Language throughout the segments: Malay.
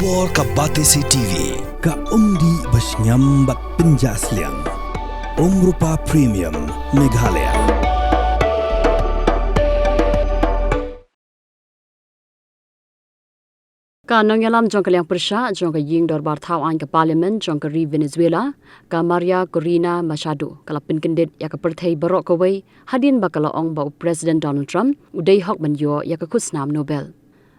War ka Batesi TV ka umdi basnyambak penjasliang Rupa Premium Meghalaya. Ka nangyalam jong ka liang persya jong ka ying dorbar thau an ka parliament jong ka ri Venezuela ka Marina Machado kala Pynkyndit ya ka Pyrthei barok ka wei hadin bakala ong ba President Donald Trump udai hok man yo ya ka khusnam Nobel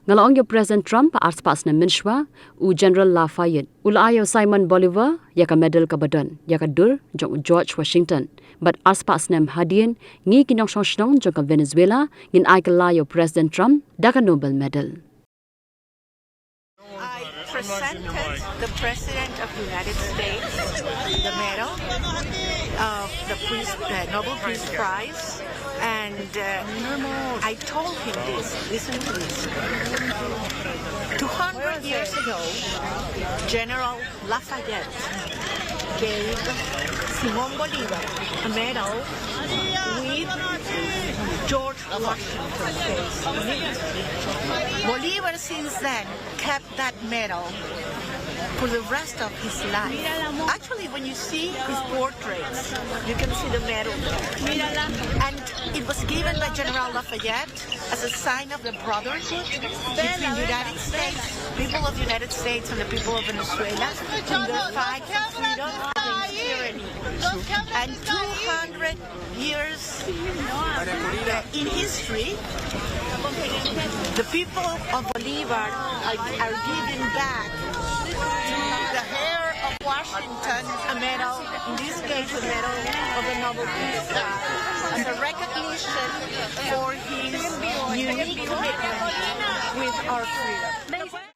ngala ong yo President Trump pa arts na minshwa u General Lafayette ulayo Simon Bolivar ya ka medal ka badon ya ka dur jong George Washington but arts nam hadin ngi kinong song jong ka Venezuela ngin ai ka layo President Trump da ka Nobel medal. I presented the President of the United States the medal of the Nobel Peace Prize, and I told him this. Listen to this. 200 years ago, General Lafayette gave Simon Bolivar a medal with George Washington's face on it. Bolivar since then kept that medal for the rest of his life. Actually, when you see his portraits, you can see the medal there. And it was given by General Lafayette as a sign of the brotherhood between the United States, people of the United States and the people of Venezuela in the fight for freedom against tyranny. And 200 years in history, the people of Bolivar are giving back to the heir of Washington a medal, in this case a medal of the Nobel Peace Prize, as a recognition for his unique commitment with our freedom.